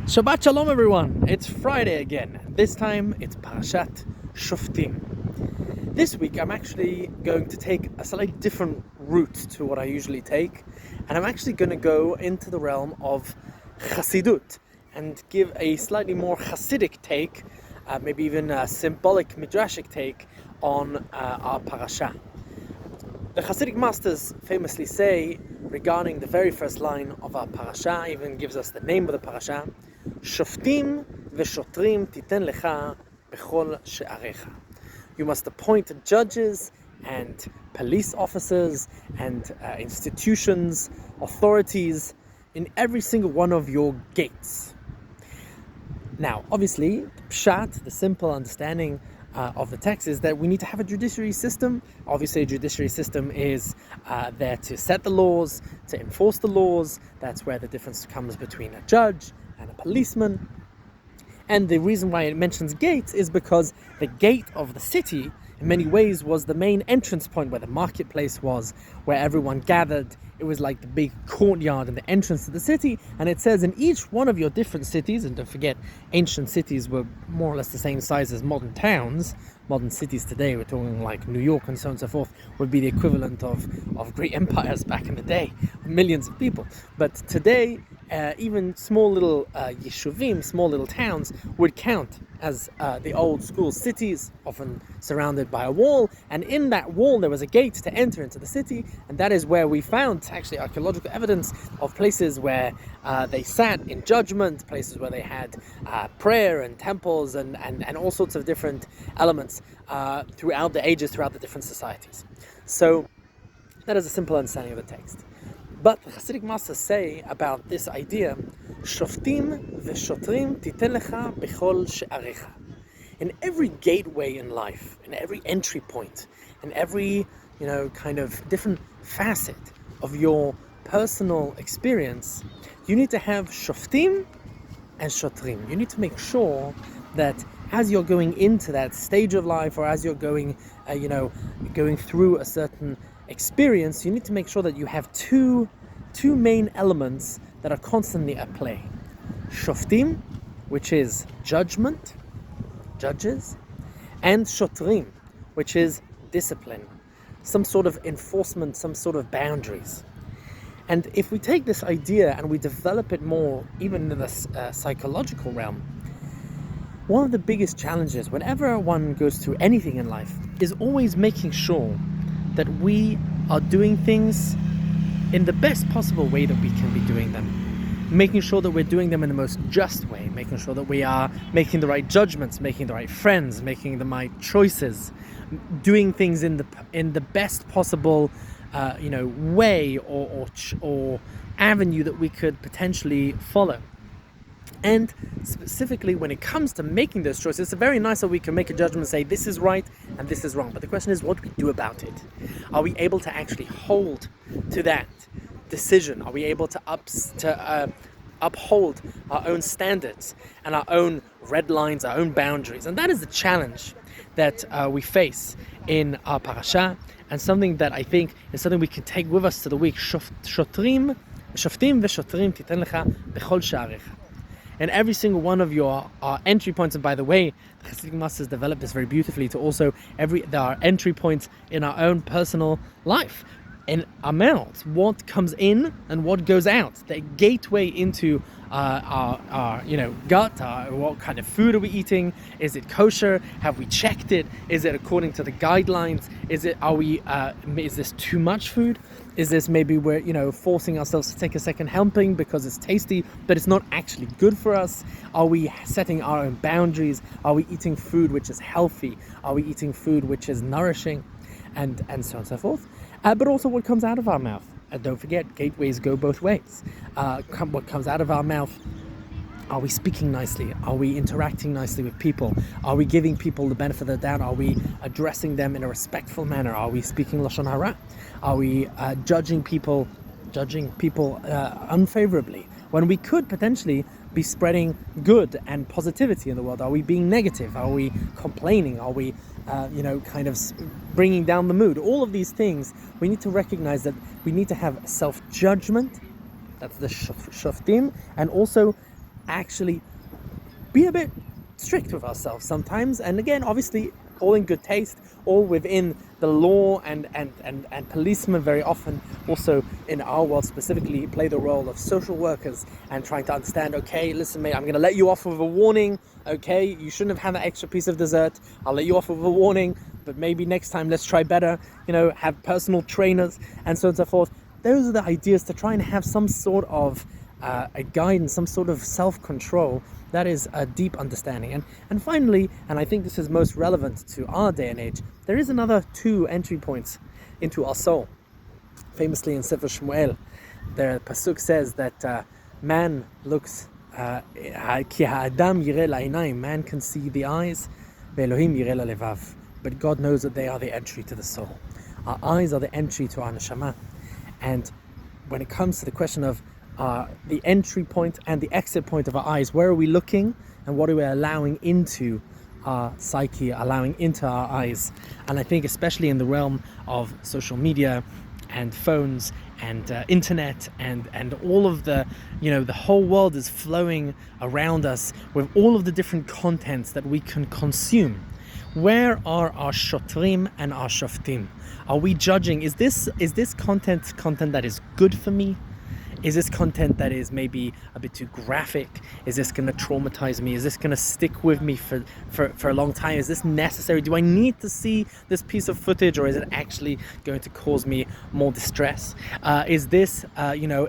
Shabbat Shalom, everyone. It's Friday again. This time it's Parashat Shoftim. This week I'm actually going to take a slightly different route to what I usually take, and I'm actually going to go into the realm of Chassidut and give a slightly more Hasidic take, maybe even a symbolic midrashic take on our parasha. The Hasidic masters famously say regarding the very first line of our parasha, even gives us the name of the parasha, Shoftim v'shotrim titen lecha bechol she'arecha. You must appoint judges and police officers and institutions, authorities in every single one of your gates. Now, obviously, pshat, the simple understanding of the text, is that we need to have a judiciary system. Obviously, a judiciary system is there to set the laws, to enforce the laws. That's where the difference comes between a judge and a policeman. And the reason why it mentions gates is because the gate of the city, in many ways, was the main entrance point where the marketplace was, where everyone gathered. It was like the big courtyard and the entrance to the city. And it says in each one of your different cities, and don't forget, ancient cities were more or less the same size as modern towns. Modern cities today, we're talking like New York and so on and so forth, would be the equivalent of great empires back in the day, millions of people. But today, even small little yeshuvim, small little towns, would count as the old school cities, often surrounded by a wall. And in that wall there was a gate to enter into the city, and that is where we found actually archaeological evidence of places where they sat in judgment, places where they had prayer and temples and all sorts of different elements throughout the ages, throughout the different societies. So that is a simple understanding of the text. But the Hasidic masters say about this idea, Shoftim v'shotrim titen lecha bechol she'arecha. In every gateway in life, in every entry point, in every, kind of different facet of your personal experience, you need to have Shoftim and Shotrim. You need to make sure that as you're going into that stage of life, or as you're going, going through a certain experience, you need to make sure that you have two main elements that are constantly at play. Shoftim, which is judgment, judges, and Shotrim, which is discipline, some sort of enforcement, some sort of boundaries. And if we take this idea and we develop it more, even in the psychological realm, one of the biggest challenges whenever one goes through anything in life is always making sure that we are doing things in the best possible way that we can be doing them. Making sure that we're doing them in the most just way, making sure that we are making the right judgments, making the right friends, making the right choices, doing things in the best possible way or avenue that we could potentially follow. And specifically when it comes to making those choices, it's very nice that we can make a judgment and say this is right and this is wrong. But the question is, what do we do about it? Are we able to actually hold to that decision? Are we able to uphold our own standards and our own red lines, our own boundaries? And that is the challenge that we face in our parasha, and something that I think is something we can take with us to the week. Shoftim v'shotrim titen lecha bechol she'arecha. And every single one of your entry points, and by the way, the Hasidic masters developed this very beautifully to also there are entry points in our own personal life, in our mouths, what comes in and what goes out, the gateway into our gut, what kind of food are we eating, is it kosher, have we checked it, is it according to the guidelines, is this too much food, is this maybe we're forcing ourselves to take a second helping because it's tasty but it's not actually good for us? Are we setting our own boundaries? Are we eating food which is healthy? Are we eating food which is nourishing? And so on and so forth. But also what comes out of our mouth. And don't forget, gateways go both ways. What comes out of our mouth, are we speaking nicely? Are we interacting nicely with people? Are we giving people the benefit of the doubt? Are we addressing them in a respectful manner? Are we speaking lashon hara? Are we judging people unfavorably when we could potentially be spreading good and positivity in the world? Are we being negative? Are we complaining? Are we kind of bringing down the mood? All of these things, we need to recognize that we need to have self-judgment, that's the shoftim, and also actually be a bit strict with ourselves sometimes. And again, obviously, all in good taste, all within the law, and policemen very often also in our world specifically play the role of social workers and trying to understand, okay, listen mate, I'm going to let you off with a warning, okay, you shouldn't have had that extra piece of dessert, I'll let you off with a warning, but maybe next time let's try better, have personal trainers and so on and so forth. Those are the ideas to try and have some sort of a guidance, some sort of self-control. That is a deep understanding. And finally, and I think this is most relevant to our day and age, there is another 2 entry points into our soul. Famously in Sefer Shmuel, the pasuk says that man looks, ki ha'adam yireh la'inayim, man can see the eyes, ve'elohim yireh la'levav, but God knows that they are the entry to the soul. Our eyes are the entry to our neshama. And when it comes to the question of the entry point and the exit point of our eyes, where are we looking and what are we allowing into our psyche, allowing into our eyes? And I think especially in the realm of social media and phones and internet and all of the, the whole world is flowing around us with all of the different contents that we can consume. Where are our shotrim and our shoftim? Are we judging? Is this content that is good for me? Is this content that is maybe a bit too graphic? Is this going to traumatize me? Is this going to stick with me for a long time? Is this necessary? Do I need to see this piece of footage, or is it actually going to cause me more distress? Is this,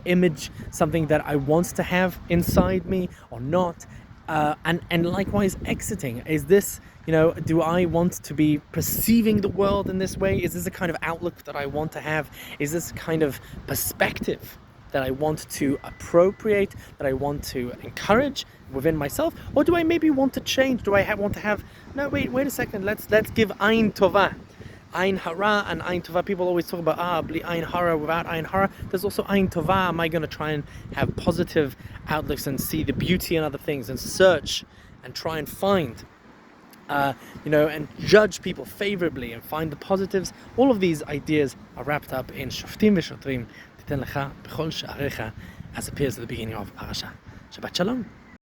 image something that I want to have inside me or not? And likewise, exiting. Is this, do I want to be perceiving the world in this way? Is this a kind of outlook that I want to have? Is this a kind of perspective that I want to appropriate, that I want to encourage within myself? Or do I maybe want to change? Do I want to have, no, wait a second, let's give Ayin Tova. Ayin Hara and Ayin Tova. People always talk about, bli Ayin Hara, without Ayin Hara. There's also Ayin Tova. Am I going to try and have positive outlooks and see the beauty in other things and search and try and find, and judge people favorably and find the positives? All of these ideas are wrapped up in Shoftim v'Shotrim, as appears at the beginning of Parasha. Shabbat Shalom.